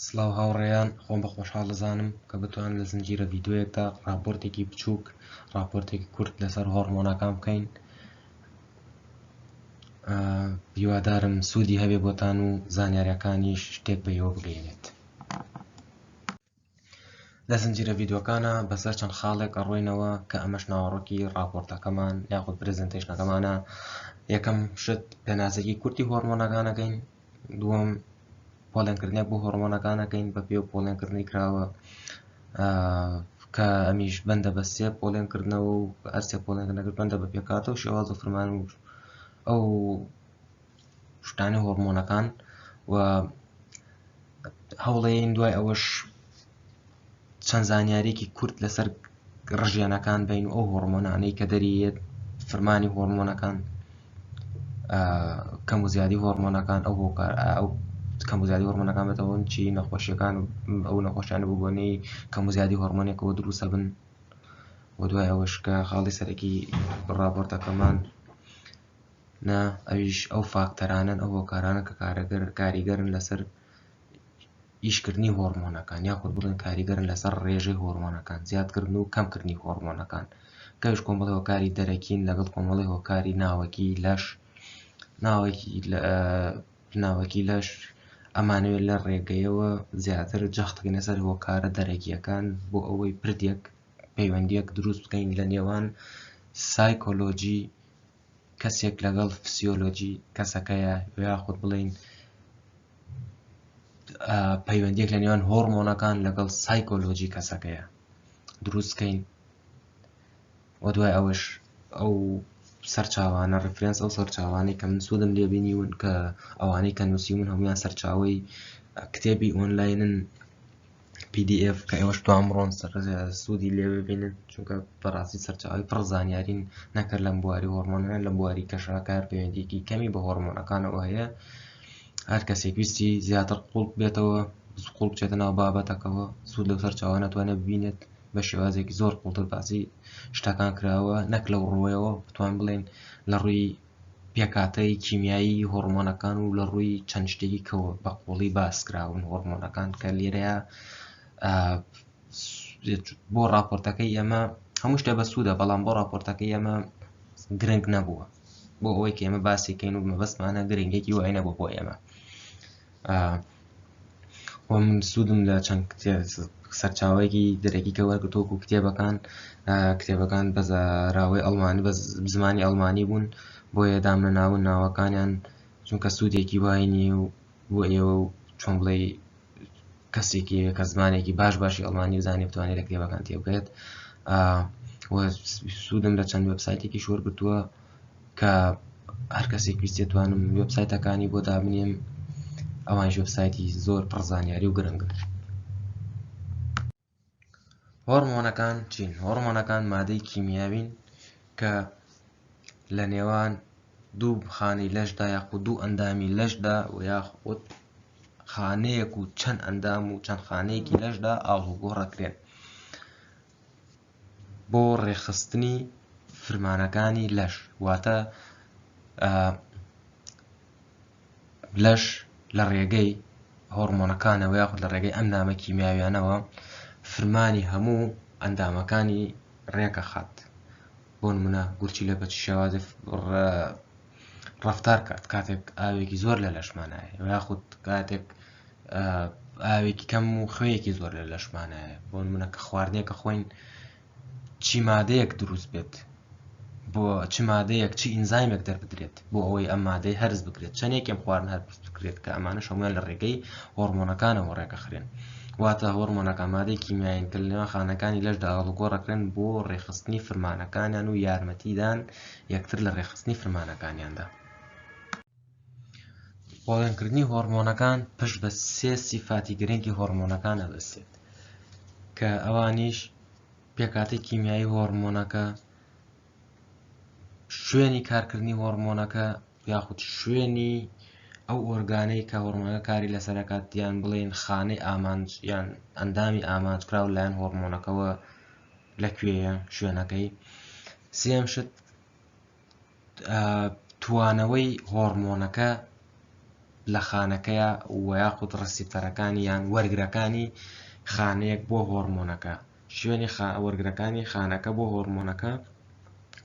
سڵاو هاوڕێیان، خۆم بە خۆشحاڵ دەزانم کە بتوان لە زنجیرە ڤیدیۆیەکدا راپۆرتێکی بچووک، راپۆرتێکی کورت لەسەر هۆرمۆنەکان بکەین. هیوادارم سوودی هەبێ بۆتان و زانیاریەکانیش شتێک بەیەوە بگەێنێت. لە زنجیرە ڤیدیۆکانە بەسەر چەند خاڵێک ئەڕۆینەوە کە ئەمەش ناوەڕۆکی راپۆرتەکەمان یاخود پرزنتێشنەکەمانە. یەکەم شت پێناسێکی کورتی هۆرمۆنەکانەکەین، دووەم پۆڵێنکردنێک بۆ هۆرمۆنەکانەکەین بە پێ پۆڵێنکردنی کراوە کە ئەمیش بەندە بە سێ پۆڵێنکردنەوە و هەر سێ پۆڵێنکردنەکە بەندە بە پێکاتەوە شێواز و فرمان و ئەو شتانی هۆرمۆنەکان و هەوڵەیەین دوای ئەوەش چەند زانیاریەکی کورت لەسەر ڕژیانەکان بین و ئەو هۆرمۆنانەی کە دەریێت فرمانی هۆرمۆنەکان، کەم و زیادی هۆرمۆنەکان ئەو کەم و زیادی هۆرمۆنەکان بێتەوە چی نەخۆشیەکان ئەو نەخۆشیانە ببوونەی کەم و زیادی هۆرمۆنێکەوە دروستە بن و دوای ئەوەش کە خاڵی سەرەکی راپۆرتەکەمان ئەویش ئەو فاکتەرانن، ئەو هۆکارانە کە کاریگەرن لەسەر ئیشکردنی هۆرمۆنەکان یاخود بڵێن کاریگەرن لەسەر ڕێژەی هۆرمۆنەکان، زیادکردن و کەمکردنی هۆرمۆنەکان، کەویش کۆمەڵی هۆکاری دەرەکین لەگەڵ کۆمەڵی هۆکاری ناوەکی لەش. ناوەکی لەش ئەمانەوێت لە ڕێگەیەوە زیاتر جەختکەنە سەر هۆکارە دەرەکیەکان بۆ ئەوەی پردێک پەیوەندیەک دروست بکەین لە نێوان سایکۆلۆجی کەسێک لەگەڵ فسیۆلۆجی کەسەکەیە، یاخود بڵێن پەیوەندیەک لە نێوان هۆرمۆنەکان لەگەڵ سایکۆلۆجی کەسەکەیە دروستکەین و دوای ئەوەش ئەو سەرچاوانە ڕفرێنس ئەو سەرچاوانەی کە من سوودم لێبینیون کە ئەوانەی کە نووسیون هەمویان سەرچاوەی کتێبی ئۆنلاینن PDF کە ئێوەش توان بڕۆن سوودی لێ ببینن، چونکە بەڕاستی سەرچاوی پڕ زانیارین نەکرد لەم بواری هۆرمۆنە لەم بواری کەشاکار پەیوەندیەکی کەمی بە هۆرمۆنەکانەوە هەیە. هەر کەسێک ویستی زیاتر قوڵک بێتەوە قوڵک بچێتە ناو بابەتەکەەوە سوود لەو سەرچاوانە توانێت ببینێت بە شێوازێکی زۆر قوڵتر باسی شتەکان کراوە، نەک لەو ڕوویەوە بتوان بڵێن لە ڕووی پێکاتەی کیمیایی هۆرمۆنەکان و لە ڕووی چەند شتێکی کەوە بە قوڵی باس کراون هۆرمۆنەکان کە لێرەیە بۆ راپۆرتەکەی ئێمە هەموو شتێ بە سوودە، بەڵام بۆ راپۆرتەکەی ئێمە گرنگ نەبووە بۆ ئەوەی کە ئێمە باسیکەین و مەبەستمانە گرنگێکی وای نەبوو بۆ ئێمە. من سوودم لە چەند سەرچاوەیەکی دەرەکی کە وەرگرتووە و کتێبەکان بە زاراوەی ئەڵمانی بە زمانی ئەڵمانی بوون، بۆیە دامنەناون ناوەکانیان چونکە سوودێکی وای نیە و بۆ ئێوە و چۆن بڵێ کەسێکی کە زمانێکی باشی ئەڵمانی بزانێت بتوانێت لە کتێبەکان تێبگێت. سوودم لە چەند وێبسایتێکی وەرگرتووە کە هەر کەسێک ویستێت توانم وێبسایتەکانی بۆ دابنێم، ئەوانش وێبسایتی زۆر پڕزانیاری و گرنگن. هۆرمۆنەکان چین؟ هۆرمۆنەکان مادەی کیمیاوین کە لە نێوان دوو خانەی لەشدا یاخود دوو ئەندامی لەشدا و یاخود خانەیەک و چەند ئەندام و چەند خانەیەکی لەشدا ئاڵوگۆڕەکرێن بۆ ڕێخستنی فرمانەکانی لەش، واتە لەش لە ڕێگەی هۆرمۆنەکانەوە یاخود لە ڕێگەی ئەندامە کیمیاویانەوە فرمانی هەموو ئەندامەکانی ڕێکە خات. بۆ نمونە گورچی لە بەچی شێوازێ ڕەفتار کات کاتێک ئاوێکی زۆر لە لەشمانایە یاخود کاتێک ئاوێکی کەم و خوێیەکی زۆر لە لەشمانایە. بۆ نمونە کە خواردنێکە خۆین چی مادەیەک دروست بێت، بۆ چ مادەیەک چی ئینزایمێک دەربدرێت بۆ ئەوەی ئەم مادەی هەرز بکرێت، چەندێکم خواردن هەرز بکرێت کە ئەمانە هەموویان لە ڕێگەی هۆرمۆنەکانەوە ڕێکەخرێن. واتە هۆرمۆنەکان مادەی کیمیایین کە لەنێوان خانەکانی لەشدا ئاڵوگۆڕەکرێن بۆ ڕێخستنی فرمانەکانیان و یارمەتیدان یەکتر لە ڕێخستنی فرمانەکانیاندا. پۆڵێنکردنی هۆرمۆنەکان پشت بە سێ سیفاتی گرنگی هۆرمۆنەکان ئەبەستێت کە ئەوانیش پێکاتی کیمیایی هۆرمۆنەکە، شوێنی کارکردنی هۆرمۆنەکە یاخود شوێنی ئەو ئۆرگانەی کە هۆرمۆنەکە کاری لەسەرەکات، یان بڵێن خانەی ئامانج یان ئەندامی ئامانجکراو لایەن هۆرمۆنەکەەوە لەکوێیە شوێنەکەی. سێم شت توانەوەی هۆرمۆنەکە لە خانەکەیە و یاخود ڕسیپتەرەکانی یان وەرگرەکانی خانەیەک بۆ هۆرمۆنەکە، شوێنی وەرگرەکانی خانەکە بۆ هۆرمۆنەکە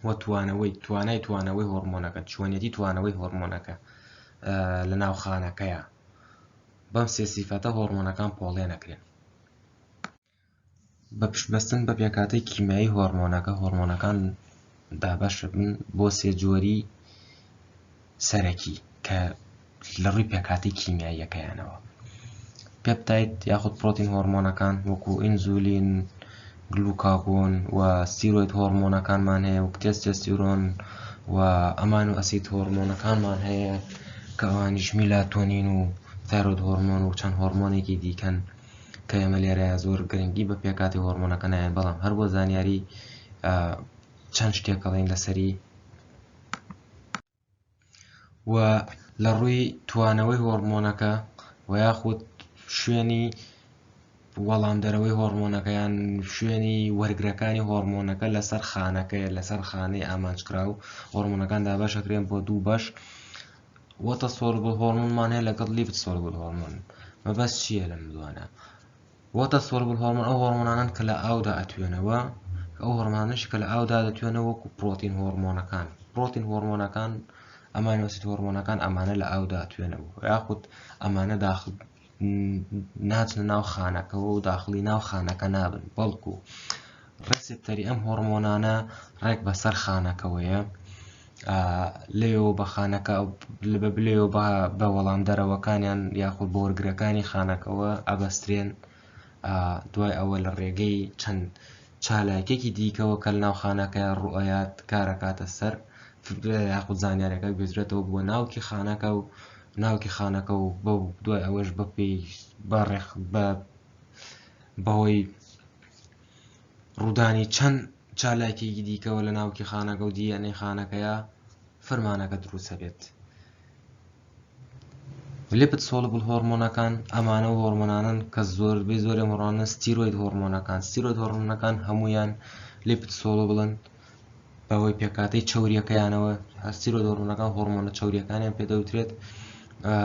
و توانەوەی هۆرمۆنەکە، چۆنیەتی توانەوەی هۆرمۆنەکە لە ناو خانەکەیە. بەم سێ سیفەتە هۆرمۆنەکان پۆڵێنەکرێن. بە پشتبەستن بە پێکهاتەی کیمیایی هۆرمۆنەکە، هۆرمۆنەکان دابەش بن بۆ سێ جۆری سەرەکی کە لە ڕووی پێکهاتەی کیمیاییەکەیانەوە. پێپتاید یاخود پرۆتین هۆرمۆنەکان وەکو ئینزولین، گلوکاگۆن و ستیرۆید هۆرمۆنەکانمان هەیە وەکو تێستۆستێرۆن و ئەمانۆ ئەسید هۆرمۆنەکانمان هەیە کە ئەوانیش میلاتۆنین و تایرۆید هۆرمۆن و چەند هۆرمۆنێکی دیکەن کە ئێمە لێرەیە زۆر گرنگی بە پێکاتی هۆرمۆنەکە نایەن، بەڵام هەر بۆ زانیاری چەند شتێکەڵین لەسەری. و لە ڕووی توانەوەی هۆرمۆنەکە و یاخود شوێنی وەڵامدەرەوەی هۆرمۆنەکەیان شوێنی وەرگرەکانی هۆرمۆنەکە لەسەر خانەکەیە، لەسەر خانەی ئامانجکرا و هۆرمۆنەکان دابەشەکرێن بۆ دوو بەش. وەتە سۆلبل هۆرمۆنمان هەیە لەگەڵ لیپید سۆلبل هۆرمۆن. مەبەست چییە لەم دوانە؟ وەتە سۆلبل هۆرمۆن ئەو هۆرمۆنانن کە لە ئاودا ئەتوێنەوە، ئەو هۆرمۆنانش کە لە ئاودا دەتوێنەوە وەکو پرۆتین هۆرمۆنەکان. پرۆتین هۆرمۆنەکان ئەمانۆ ئەسید هۆرمۆنەکان ئەمانە لە ئاودا ئەتوێنەوە، یاخود ئەمانە داخل ناچنە ناو خانەکەەوە و داخلی ناو خانەکە نابن، بەڵکو ڕێسپتەری ئەم هۆرمۆنانە ڕێک بەسەر خانەکەوەیە، لێەوە بە خانەکە لێەوە بە وەڵامدەرەوەکانیان یاخود بە وەرگرەکانی خانەکەەوە ئەبەسترێن. دوای ئەوە لە ڕێگەی چەند چالاکێکی دیکەوە کە لە ناو خانەکە ڕوئەیات کارەکاتە سەر یاخود زانیارەکە گوێزرێتەوە بۆ ناوکی خانەکە و ناوکی خانەکە و بەو دوای ئەوەش بەهۆی ڕوودانی چەند چالاکێکی دیکەوە لە ناوکی خانەکە و دیێنەی خانەکەیە فەرمانەکە دروستە بێت. لیپید سۆلبل هۆرمۆنەکان ئەمانە هۆرمۆنانن کە زۆربەی زۆری هۆرمۆنە ستیرۆید هۆرمۆنەکان. ستیرۆید هۆرمۆنەکان هەمویان لیپید سۆلبلن بەهۆی پێکاتەی چەوریەکەیانەوە. ستیرۆید هۆرمۆنەکان هۆرمۆنە چەوریەکانیان پێدەوترێت،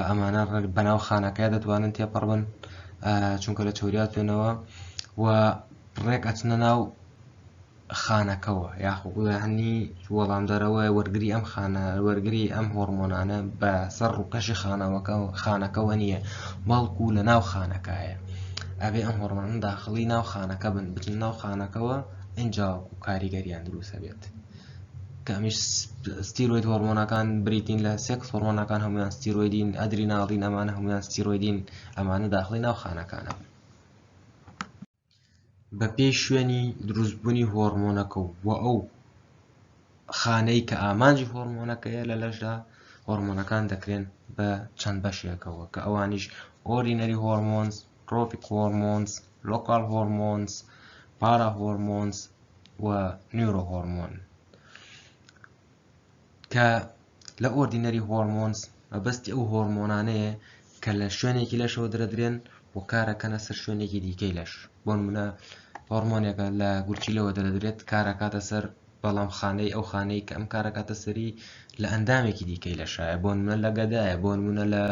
ئەمانە بەناو خانەکەیە دەتوانن تێپەڕبن چونکە لە چەوریا توێنەوە و ڕێک ئەچنە ناو خانەکەەوە یاخود هەنی وەڵامدەرەوە وەرگری ئەم هۆرمۆنانە بە سەر ڕووکەشی خانەکەەوە نییە، بەڵکو لە ناو خانەکەیە. ئەبێ ئەم هۆرمۆنان داخڵی ناو خانەکە بن، بچن ناو خانەکەەوە ئینجا کاریگەریان دروستە بێت. کە ئەمیش ستیرۆید هۆرمۆنەکان بریتین لە سێکس هۆرمۆنەکان هەمویان ستیرۆیدین، ئەدریناڵین ئەمانە هەمویان ستیرۆیدین، ئەمانە داخڵی ناو خانەکانە. بە پێی شوێنی دروستبوونی هۆرمۆنەکە و ئەو خانەی کە ئامانجی هۆرمۆنەکەیە لە لەشدا هۆرمۆنەکان دەکرێن بە چەند بەشێکەوە کە ئەوانیش ئۆردینەری هۆرمۆنز، ترۆفیک هۆرمۆنز، لۆکال هۆرمۆنز، پارا هۆرمۆنز و نیورۆ هۆرمۆن. کە لە ئۆردینەری هۆرمۆنز مەبەستی ئەو هۆرمۆنانەیە کە لە شوێنێکی لەشەوە دەردرێن و کارەکەنە سەر شوێنێکی دیکەی لەش. بۆ نمونە هۆرمۆنێکە لە گورچیلەوە دەردرێت کارەکاتە سەر بەڵام خانەی ئەو خانەی کە ئەم کارەکاتە سەری لە ئەندامێکی دیکەی لەشایە، بۆ نمونە لە گەدایە، بۆ نمونە لە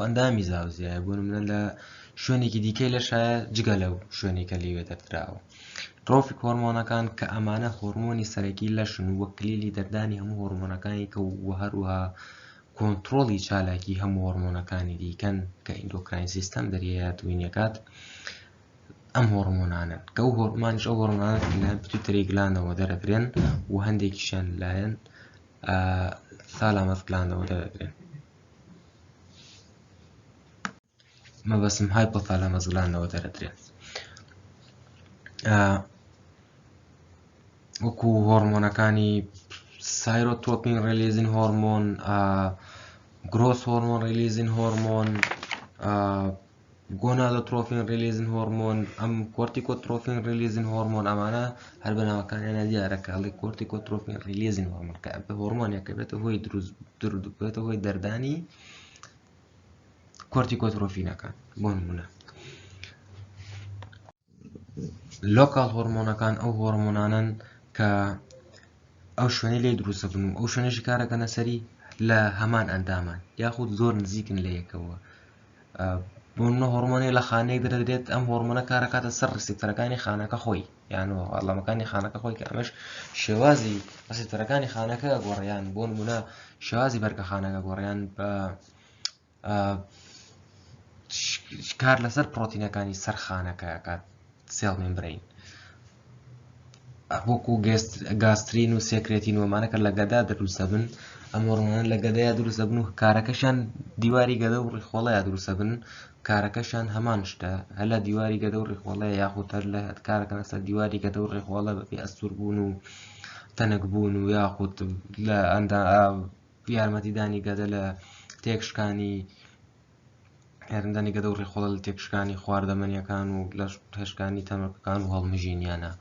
ئەندامی زاوزیایە، بۆ نمونە لە شوێنێکی دیکەی لەشایە جگە لەو شوێنێکە لێوێ دەردراوە. ترۆفیک هۆرمۆنەکان کە ئەمانە هۆرمۆنی سەرەکی لەشن وە کلیلی دەردانی هەموو هۆرمۆنەکانی کە هەروەها کۆنتڕۆڵی چالاکی هەموو هۆرمۆنەکانی دیکەن کە ئیندۆکراین سیستەم دەریات وینەکات. ئەم هۆرمۆنانن کە ئەو هۆرمانیش ئەو هۆرمۆنانە لە پیتوتری گلاندەوە دەرەدرێن و هەندێکیشیان لایەن ثالامەس گلاندەوە دەرەدرێن. مەبەستم هایپۆثالامەس گلاندەوە دەرەدرێن. وەکو هۆرمۆنەکانی سایرۆتۆپین ریلیزین هۆرمۆن، گرۆس هۆرمۆن ریلیزین هۆرمۆن، گۆنادۆترۆفین ریلیزین هۆرمۆن، ئەم کۆرتیکۆترۆفین ریلیزین هۆرمۆن، ئەمانە هەر بەناوەکانیانە دیارەکە ئەڵێ کۆرتیکۆترۆفین ریلیزین هۆرمۆن کە هۆرمۆنێکە بێتە هۆی دەردانی کۆرتیکۆترۆفینەکان. بۆ نمونە لۆکال هۆرمۆنەکان ئەو هۆرمۆنانن کە ئەو شوێنەی لێ دروستە بن و ئەو شوێنەشی کارەکەنە سەری لە هەمان ئەندامان یاخود زۆر نزیکن لە یەکەوە. بۆ هۆرمۆنی لە خانەیەک دەدرێت ئەم هۆرمۆنە کارەکاتە سەر ڕسیپتەرەکانی خانەکە خۆی یان ئەڵامەکانی خانەکە خۆی کە ئەمەش شێوازی ڕسیپتەرەکانی خانەکە گۆڕیان بۆ نمونە شێوازی بەرگە خانەکە گۆڕیان بە کار لەسەر پرۆتینەکانی سەر خانەکە کات سێڵ مێمبرین وەکو گاسترین و سێکرێتین وەمانە کە لە گەدا دروستە بن ئەم هۆرمۆنە لە گەدەیە دروستە بن و کارەکەشیان دیواری گەدە و ڕیخۆڵەیە دروستە بن کارەکەشیان هەمان شتە هەر لە دیواری گەدە و ڕیخۆڵەیە یاخود هەر لە کارەکەن لەسەر دیواری گەدە و ڕیخۆڵە بەپێ ئەستور بوون و تەنک بوون و یاخود لە یارمەتیدانی گەدە لە تێکشکانی یارمەتیدانی گەدە و ڕیخۆڵە لە تێکشکانی خواردەمەنیەکان و لە هێشکانی تەمەکەکان و هەڵمژینیانە.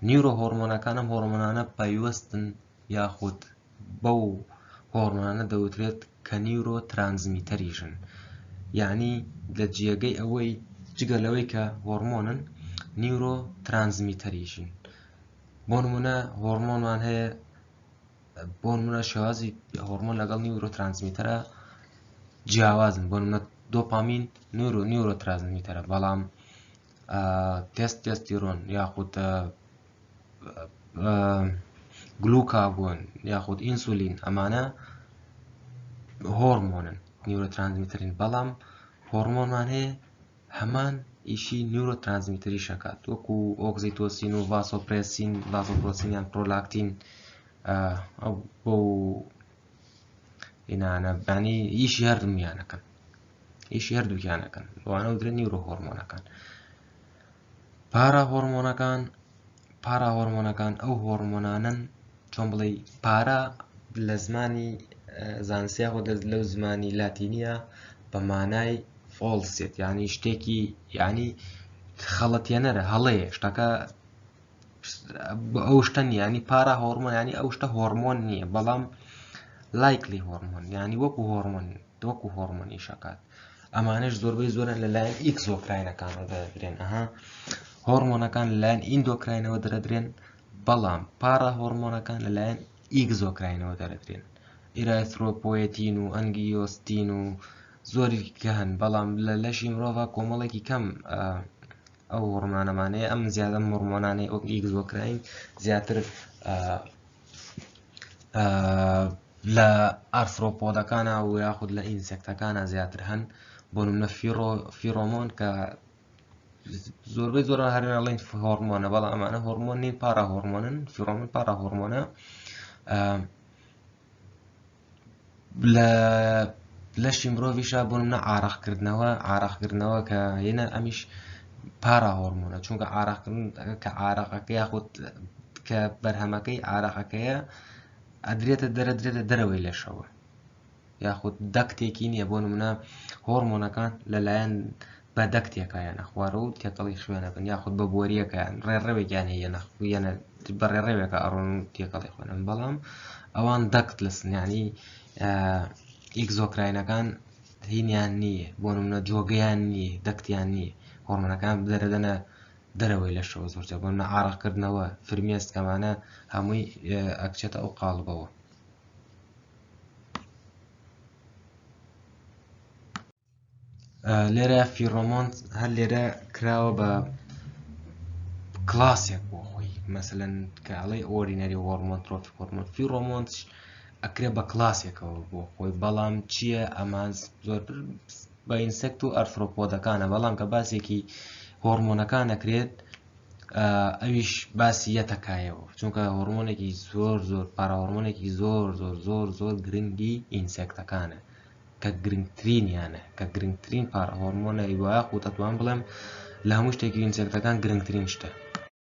نیورۆ هۆرمۆنەکان ئەم هۆرمۆنانە پەیوەستن یاخود بەو هۆرمۆنانە دەوترێت کە نیورۆ ترانزمیتەریشن یعنی لە جێگەی ئەوەی جگە لەوەی کە هۆرمۆنن نیورۆ ترانزمیتەریشن. بۆ نمونە هۆرمۆنمان هەیە بۆ نمونە شێوازی هۆرمۆن لەگەڵ نیورۆ ترانزمیتەرە جیاوازن بۆ نمونە دۆپامین نیورۆ ترانزمیتەرە بەڵام تێستۆستێرۆن یاخود گلوکاگۆن یاخود ئینسولین ئەمانە هۆرمۆنن نیورۆ ترانزمیتەرین بەڵام هۆرمۆنمان هەیە هەمان ئیشی نیورۆ ترانزمیتەری شەکات وەکو ئۆکسیتۆسین و ڤاسۆپرۆسین یان پرۆلاکتین بۆ ئینانە بانی ئیشی هەردووکیانەکەن ئەوانە دەدرێن نیورۆ هۆرمۆنەکان. پارا هۆرمۆنەکان ئەو هۆرمۆنانن چۆن بڵێ پارا لە زمانی زانستیا خۆ لەو زمانی لاتینیە بە مانای فۆڵسێت یعنی شتێکی یعنی خەڵەتێنەرە هەڵەیە شتەکە ئەو شتە نیە ینی پارا هۆرمۆن ینی ئەو شتە هۆرمۆن نییە بەڵام لایکلی هۆرمۆن ینی وەکو هۆرمۆنی شەکات. ئەمانش زۆربەی زۆرن لەلایەن ئیکزۆکراینەکانەوە دەدرێن هۆرمۆنەکان لەلایەن ئیندۆکراینەوە دەدرێن بەڵام پارا هۆرمۆنەکان لەلایەن ئیکزۆکراینەوە دەدرێن ئیرایترۆپۆیەتین و ئەنگیۆستین و زۆری کە هەن بەڵام لە لەشی مرۆڤ کۆمەڵێکی کەم ئەو هۆرمۆنانەمانەیە ئەم زیادە هۆرمۆنانەی ئەو ئیکزۆکراین زیاتر لە ئارثرۆپۆدەکانە و یاخود لە ئینسێکتەکانە زیاتر هەن بۆ نمونە فیرۆمۆن کە زۆربەی زۆر هەرێنەڵین هۆرمۆنە بەڵام ئەمانە هۆرمۆن نین پارا هۆرمۆنن فیرۆمۆن پارا هۆرمۆنە لە لەشی مرۆڤیشە بۆ نمونە عارەقکردنەوە کە هێنە ئەمیش پارا هۆرمۆنە چونکە عارەقکردن کە عارەقەکە یاخود کە بەرهەمەکەی عارەقەکەیە ئەدرێتە دەرەوەی لەشەوە یاخود دەکتێکی نییە بۆ نمونە هۆرمۆنەکان لەلایەن بە دەکتێکیان ئەخوارە و تێکەڵی خوێنە بن یاخود بە بۆریەکەیان ڕێڕەوێکیان هەیە یەنە بەڕێڕێوێکە ئەڕۆن و تێکەڵی خوێنن بەڵام ئەوان دەکت لەسن ینی ئیکزۆکراینەکان هینیان نییە بۆ نمونە جۆگەیان نییە دەکتیان نییە هۆرمۆنەکان دەرەدەنە دەرەوەی لەشەوە زۆرجە بۆ نمونە عارەقکردنەوە فرمێسکەمانە هەمووی ئەکچێتە ئەو قاڵبەوە. لێرە فیرۆمۆن هەر لێرە کراوە بە کلاسێک بۆ خۆی مەسەلەن کە ئەڵێ ئۆردینەری هۆرمۆن ترۆفیک هۆرمۆن فیرۆمۆنس ئەکرێ بە کلاسێکەوە بۆ خۆی بەڵام چییە ئەمان زۆر بە ئینسێکت و ئەرثرۆپۆدەکانە بەڵام کە باسێکی هۆرمۆنەکان ئەکرێت ئەویش باسی یەتەکایەوە چونکە هۆرمۆنێکی زۆر پارا هۆرمۆنێکی زۆر گرنگی ئینسێکتەکانە کە گرنگترینیانە کە گرنگترین پارا هۆرمۆنە وایە خۆ دەتوان بڵێم لە هەموو شتێکی ئینسێکتەکان گرنگترین شتە.